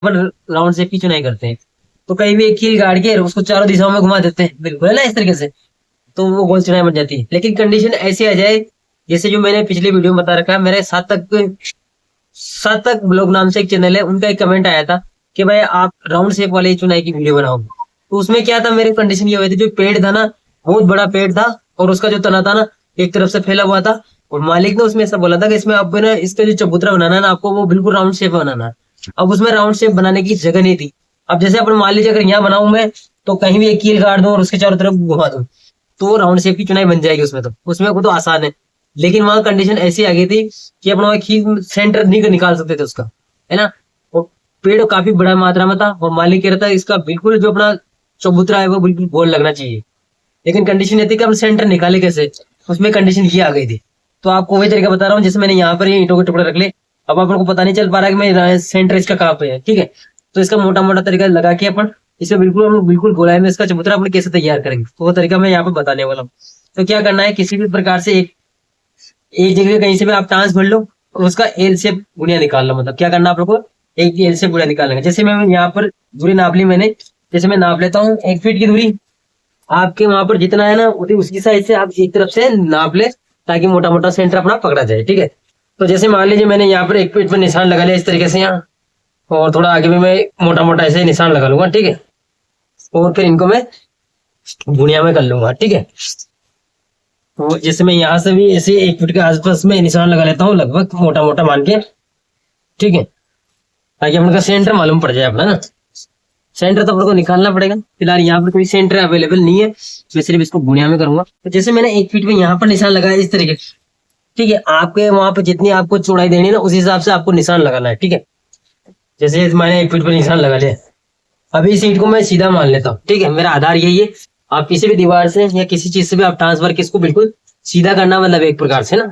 अपन round shape की चुनाई करते हैं, तो कहीं भी एक कील गाड़ के उसको चारों दिशाओं में घुमा देते हैं, बिल्कुल है ना, इस तरीके से। तो वो गोल चुनाई बन जाती है। लेकिन कंडीशन ऐसी आ जाए, जैसे जो मैंने पिछली वीडियो में बता रखा है, मेरे सात तक ब्लॉग नाम से एक चैनल है, उनका एक कमेंट आया था कि भाई आप राउंड शेप वाली चुनाई की वीडियो बनाओ। तो उसमें क्या था, मेरी कंडीशन ये हुई थी, जो पेड़ था ना, बहुत बड़ा पेड़ था, और उसका जो तना था ना, एक तरफ से फैला हुआ था। और मालिक ने उसमें ऐसा बोला था कि इसमें आप ना, इसका जो चबूतरा बनाना है ना आपको, वो बिल्कुल राउंड शेप बनाना है। अब उसमें राउंड शेप बनाने की जगह नहीं थी। अब जैसे अपन मान लीजिए, अगर यहाँ बनाऊं मैं, तो कहीं भी एक कील गाड़ दूं और उसके चारों तरफ घुमा दूं, तो वो राउंड शेप की चुनाई बन जाएगी उसमें। तो उसमें वो तो आसान है। लेकिन वहां कंडीशन ऐसी आ गई थी कि अपना खींच सेंटर नहीं निकाल सकते थे उसका, है ना। और पेड़ काफी बड़ा मात्रा में था, और मालिक कह रहा था इसका बिल्कुल जो अपना चबूतरा है वो बिल्कुल गोल लगना चाहिए। लेकिन कंडीशन ये थी कि हम सेंटर निकाले कैसे, उसमें कंडीशन ये आ गई थी। तो आपको वही तरीका बता रहा हूँ, जैसे मैंने यहाँ पर ये ईंटों के टुकड़े रख ले। अब अपन को पता नहीं चल पा रहा कि मैं सेंटर इसका कहाँ पे है, ठीक है। तो इसका मोटा मोटा तरीका लगा के अपन इसे बिल्कुल, हम बिल्कुल गोलाई में इसका चबूतरा अपन कैसे तैयार करेंगे, तो वो तरीका मैं यहाँ पे बताने वाला हूँ। तो क्या करना है, किसी भी प्रकार से एक एक जगह कहीं से भी आप टांस भर लो, और उसका एल शेप गुड़िया निकाल लो। मतलब क्या करना आप लोग को, एक एल शेप गुड़िया निकालना। जैसे मैं यहाँ पर दूरी नाप ली मैंने, जैसे मैं नाप लेता हूँ 1 फीट की दूरी। आपके वहां पर जितना है ना, उतनी उसकी साइज से आप एक तरफ से नाप ले, ताकि मोटा मोटा सेंटर अपना पकड़ा जाए, ठीक है। तो जैसे मान लीजिए मैंने यहाँ पर 1 फीट पर निशान लगा लिया इस तरीके से यहाँ, और थोड़ा आगे भी मैं मोटा मोटा ऐसे ही निशान लगा लूंगा, ठीक है। और फिर इनको मैं गुणिया में कर लूंगा, ठीक है। तो जैसे मैं यहाँ से भी ऐसे 1 फीट के आसपास में निशान लगा लेता हूँ, लगभग मोटा मोटा मान के, ठीक है, ताकि अपन का सेंटर मालूम पड़ जाए अपना ना। सेंटर तो अपन को निकालना पड़ेगा। फिलहाल यहाँ पर कोई सेंटर अवेलेबल नहीं है, मैं सिर्फ इसको गुणिया में करूंगा। तो जैसे मैंने 1 फीट में यहाँ पर निशान लगाया इस तरीके, ठीक है। आपके वहां पर जितनी आपको चौड़ाई देनी है ना, उस हिसाब से आपको निशान लगाना है, ठीक है। जैसे मैंने 1 फीट पर निशान लगा लिया, अभी इस ईंट को मैं सीधा मान लेता हूँ, ठीक है। मेरा आधार यही है। आप किसी भी दीवार से या किसी चीज से भी आप ट्रांसफर के इसको बिल्कुल सीधा करना, मतलब एक प्रकार से ना।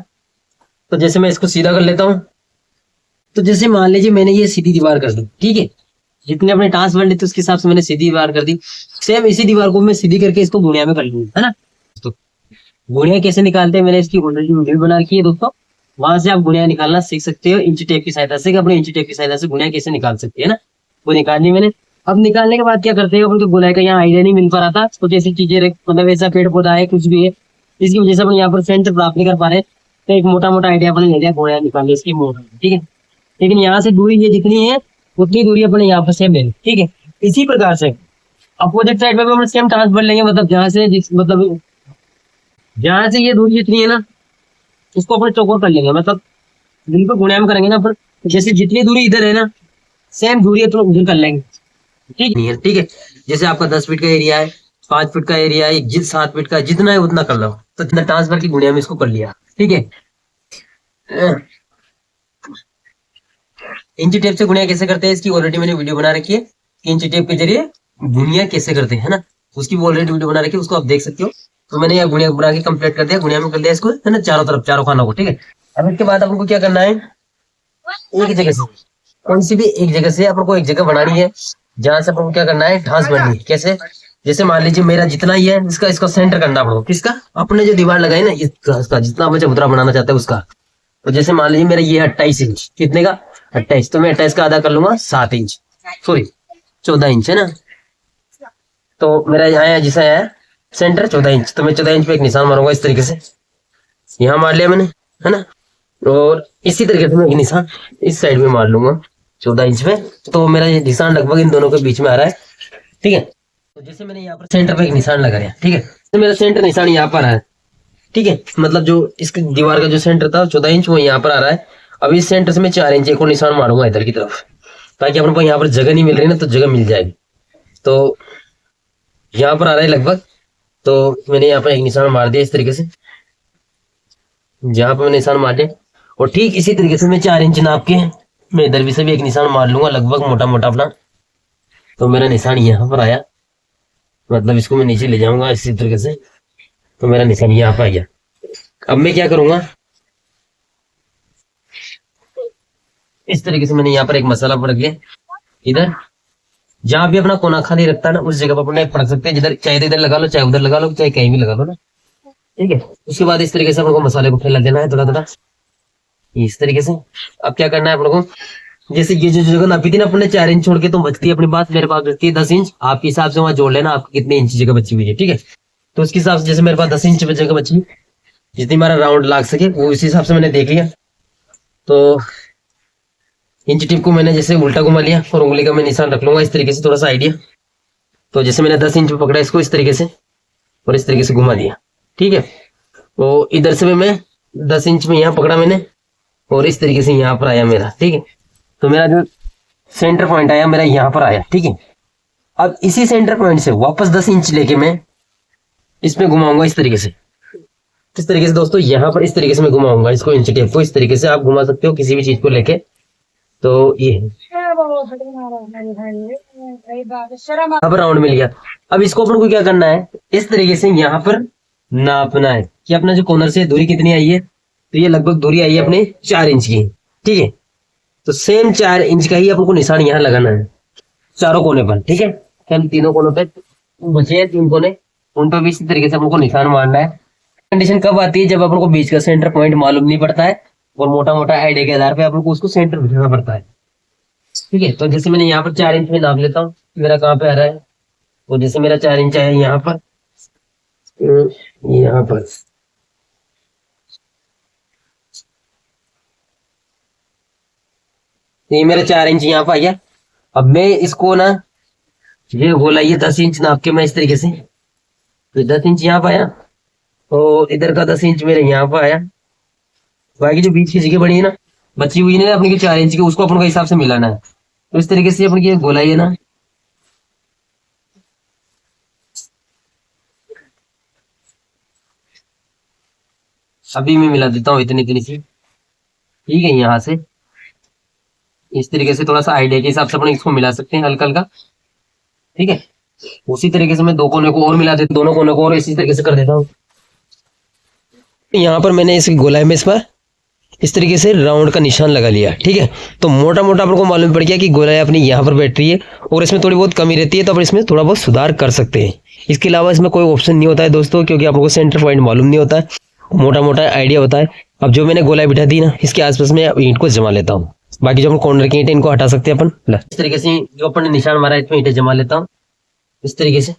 तो जैसे मैं इसको सीधा कर लेता हूँ, तो जैसे मान लीजिए मैंने ये सीधी दीवार कर दी, ठीक है। जितने अपने टास्क बन थे उसके हिसाब से मैंने सीधी दीवार कर दी। सेम इसी दीवार को मैं सीधी करके इसको गुणिया में कर लूंगा, है ना। तो गुणिया कैसे निकालते हैं, मैंने इसकी ऑलरेडी वीडियो बना रखी है दोस्तों, वहां से आप गुणिया निकालना सीख सकते हो इंची टेप की सहायता से, कि अपने इंची टेप की सहायता से गुणिया कैसे निकाल सकते हैं ना। वो निकालनी मैंने। अब निकालने के बाद क्या करते हैं, अपन को गोलाई का यहाँ आइडिया नहीं मिल पा रहा था, कुछ ऐसी चीजें मतलब ऐसा पेड़ पौधा है कुछ भी है, इसकी वजह से अपन यहाँ पर सेंटर प्राप्त नहीं कर पा रहे। तो एक मोटा मोटा आइडिया अपन ले लिया, गोया निकालने इसकी मोटा, ठीक है। लेकिन यहाँ से दूरी ये जितनी है, उतनी दूरी अपने यहाँ पर सेम है, ठीक है। इसी प्रकार से अपोजिट साइड में भी हम सेम ट्रांस बढ़ लेंगे, मतलब जहाँ से जिस मतलब जहाँ से ये दूरी जितनी है ना, उसको अपन चौकोर कर लेंगे, मतलब बिल्कुल गुणा में करेंगे ना अपन। जैसे जितनी दूरी इधर है ना, सेम दूरी है तो उधर कर लेंगे, ठीक है, ठीक है। जैसे आपका 10 फीट का एरिया है, 5 फीट का एरिया है, 7 फीट का, जितना है उतना कर लो। तो जितना ट्रांसफर की गुणिया में इसको कर लिया, ठीक है। इंची टेप से गुणिया कैसे करते हैं, इसकी ऑलरेडी मैंने वीडियो बना रखी है। इंची टेप के जरिए गुणिया कैसे करते हैं, है ना, उसकी ऑलरेडी वीडियो बना रखी है, उसको आप देख सकते हो। तो मैंने यहाँ गुणिया बना के कंप्लीट कर दिया, गुणिया में कर दिया इसको, है ना, चारों तरफ, चारों खानों को, ठीक है। अब इसके बाद आपको क्या करना है, एक जगह से, कौन सी भी एक जगह से अपन को एक जगह बनानी है, जहां से अपन को क्या करना है, ढांस बननी है। कैसे, जैसे मान लीजिए मेरा जितना ही है, इसका इसको सेंटर करना पड़ेगा, किसका, अपने जो दीवार लगाई ना इस घास का, जितना अपन चबूतरा बनाना चाहते हैं उसका। तो जैसे मान लीजिए मेरा ये 28 इंच, कितने का, 28, तो मैं 28 का आधा कर लूंगा 7 इंच, सॉरी 14 इंच, है ना। तो मेरा यहाँ जैसा है सेंटर 14 इंच, तो मैं 14 इंच पे एक निशान मारूंगा इस तरीके से, यहाँ मार लिया मैंने, है ना। और इसी तरीके से मैं एक निशान इस साइड में मार लूंगा 14 इंच में। तो मेरा ये निशान लगभग इन दोनों के बीच में आ रहा है, ठीक है। तो जैसे मैंने यहाँ पर सेंटर पे एक निशान लगा दिया, ठीक है, तो मेरा सेंटर निशान यहाँ पर है, ठीक है। मतलब जो इसकी दीवार का जो सेंटर था 14 इंच, वो यहाँ पर आ रहा है। अब इस सेंटर से मैं 4 इंच एक और निशान मारूंगा इधर की तरफ, ताकि अपन को यहाँ पर जगह नहीं मिल रही ना, तो जगह मिल जाएगी। तो यहाँ पर आ रहा है लगभग, तो मैंने यहाँ पर एक निशान मार दिया इस तरीके से, जहां पर मैंने निशान मार दिया। और ठीक इसी तरीके से मैं 4 इंच नाप के मैं इधर भी से भी एक निशान मार लूंगा, लगभग मोटा मोटा अपना। तो मेरा निशान यहाँ पर आया, मतलब इसको मैं नीचे ले जाऊंगा इसी तरीके से, तो मेरा निशान यहाँ पर आ गया। अब मैं क्या करूंगा, इस तरीके से मैंने यहाँ पर एक मसाला पड़ गया, इधर जहां भी अपना कोना खाली रखता है ना, उस जगह पर अपने पढ़ सकते हैं, जिधर चाहे तो इधर लगा लो, चाहे उधर लगा लो, चाहे कहीं भी लगा लो ना, ठीक है। उसके बाद इस तरीके से अपने को मसाले को फैला देना है थोड़ा थोड़ा, इस तरीके से। अब क्या करना है अपने को, जैसे ये जो जगह नापी थी ना अपने 4 इंच छोड़ के, तो बचती है अपनी बात, मेरे पास बचती है 10 इंच। आपके हिसाब से वहां जोड़ लेना आपकी कितने इंच जगह बची हुई है, ठीक है। तो उसके हिसाब से जैसे मेरे पास 10 इंच जगह बची, जितनी हमारा राउंड लाग सके वो इस हिसाब से मैंने देख लिया। तो इंच टिप को मैंने जैसे उल्टा घुमा लिया और उंगली का मैं निशान रख लूंगा इस तरीके से, थोड़ा सा आइडिया। तो जैसे मैंने 10 इंच पे पकड़ा इसको इस तरीके से और इस तरीके से घुमा दिया, ठीक है। तो इधर से भी मैं 10 इंच में यहाँ पकड़ा मैंने और इस तरीके से यहाँ पर आया मेरा, ठीक है। तो मेरा जो सेंटर पॉइंट आया मेरा यहाँ पर आया, ठीक है। अब इसी सेंटर पॉइंट से वापस 10 इंच लेके मैं इसमें घुमाऊंगा इस तरीके से, किस तरीके से दोस्तों, यहाँ पर इस तरीके से मैं घुमाऊंगा इसको, इंच टेप को इस तरीके से आप घुमा सकते हो किसी भी चीज को लेके। तो ये अब राउंड मिल गया। अब इसको अपन को क्या करना है, इस तरीके से यहाँ पर नापना है कि अपना जो कॉर्नर से दूरी कितनी आई है। तो ये लगभग दूरी आई है अपने 4 इंच की, ठीक है। तो सेम 4 इंच का ही अपन को निशान यहाँ लगाना है चारों कोने पर, ठीक है। हम तीनों कोनों पे बचे हैं 3 कोने, उन पर भी इसी तरीके से अपन को निशान मारना है। कंडीशन कब आती है, जब अपन को बीच का सेंटर पॉइंट मालूम नहीं पड़ता है और मोटा मोटा आइडिया के आधार पे अपन को उसको सेंटर बिठाना पड़ता है, ठीक है। तो जैसे मैंने यहाँ पर 4 इंच में नाप लेता हूँ मेरा कहाँ पे आ रहा है। तो जैसे मेरा 4 इंच आया यहाँ पर, यहाँ पर ये मेरा 4 इंच यहाँ पर आ गया। अब मैं इसको ना ये गोला ये 10 इंच नाप के मैं इस तरीके से, तो 10 इंच यहाँ पर आया और इधर का 10 इंच मेरे यहाँ पर आया। बाकी जो बीच की जगह बनी है ना बची हुई है ना अपनी 4 इंच की, उसको अपन को हिसाब से मिलाना है। तो इस तरीके से अपन की गोला है ना, अभी मैं मिला देता हूँ इतनी इतनी सी, ठीक है। यहाँ से इस तरीके से थोड़ा सा आइडिया के हिसाब से अपन इसको मिला सकते हैं हल्का हल्का, ठीक है। उसी तरीके से मैं 2 कोने को और मिला देता हूँ, दोनों कोने को और इसी तरीके से कर देता हूँ। यहाँ पर मैंने इस गोलाई में इस पर इस तरीके से राउंड का निशान लगा लिया, ठीक है। तो मोटा मोटा अपन को मालूम पड़ गया कि गोलाई अपनी यहाँ पर बैठ रही है और इसमें थोड़ी बहुत कमी रहती है, तो अपन इसमें थोड़ा बहुत सुधार कर सकते हैं। इसके अलावा इसमें कोई ऑप्शन नहीं होता है दोस्तों, क्योंकि आप लोगों को सेंटर पॉइंट मालूम नहीं होता है, मोटा मोटा आइडिया होता है। अब जो मैंने गोलाई बिठा दी ना, इसके आसपास में ईंट को जमा लेता हूँ। बाकी जो अपन कॉर्नर की ईंट इनको हटा सकते हैं अपन। इस तरीके से जो अपन ने निशान मारा है इसमें ईंटें जमा लेता हूँ इस तरीके से।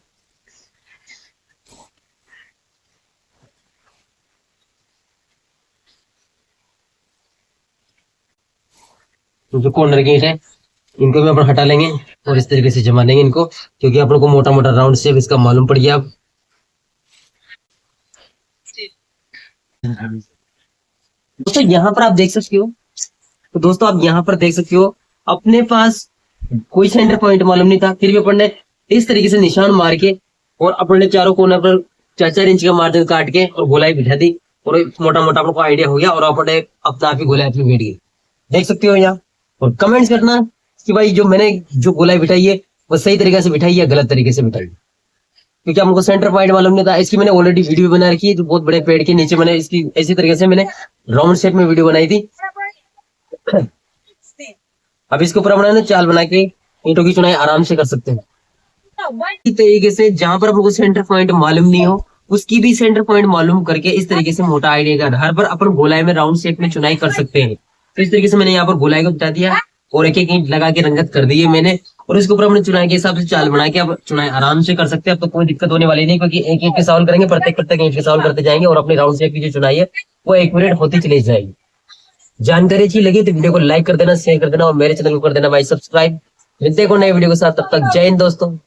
जो कॉर्नर की ईंट है इनको भी अपन हटा लेंगे और इस तरीके से जमा लेंगे इनको, क्योंकि अपन को मोटा मोटा राउंड शेप इसका मालूम पड़ गया। अब दोस्तों यहाँ पर आप देख सकते हो, तो दोस्तों आप यहाँ पर देख सकते हो अपने पास कोई सेंटर पॉइंट मालूम नहीं था, फिर भी अपन ने इस तरीके से निशान मार के और अपन ने चारों कोने पर 4-4 इंच का मार्जिन काट के और गोलाई बिठा दी और मोटा मोटा अपन को आइडिया हो गया और अपन ने अपना आप ही गोलाई अपनी बैठ गई, देख सकते हो यहाँ। और कमेंट्स करना कि भाई जो मैंने जो गोलाई बिठाई है वो सही तरीके से बिठाई या गलत तरीके से बिठाई, क्योंकि हमको सेंटर पॉइंट मालूम नहीं था। इसकी मैंने ऑलरेडी वीडियो बना रखी है, जो बहुत बड़े पेड़ के नीचे मैंने इसकी इसी तरीके से मैंने राउंड शेप में वीडियो बनाई थी। अब इसके ऊपर अपना चाल बना के ईंटों की चुनाई आराम से कर सकते हैं। इस तरीके से जहां पर हमको सेंटर पॉइंट मालूम नहीं हो उसकी भी सेंटर पॉइंट मालूम करके इस तरीके से मोटा आइडिया के आधार पर अपन गोलाई में राउंड शेप में चुनाई कर सकते हैं। तो इस तरीके से मैंने यहाँ पर गोलाई को बता दिया और एक एक ईंट लगा के रंगत कर दी है मैंने, और इसके ऊपर अपने चुनाई के हिसाब से चाल बना के अब चुनाई आराम से कर सकते हैं। अब तो कोई दिक्कत होने वाली नहीं, क्योंकि एक एक के सॉल्व करेंगे, प्रत्येक ईंट के सॉल्व करते जाएंगे और अपनी राउंड शेप की जो चुनाई है वो एक्यूरेट होती चली जाएगी। जानकारी अच्छी लगी तो वीडियो को लाइक कर देना, शेयर कर देना और मेरे चैनल को कर देना भाई सब्सक्राइब। मिलते हैं नए वीडियो के साथ, तब तक जय हिंद दोस्तों।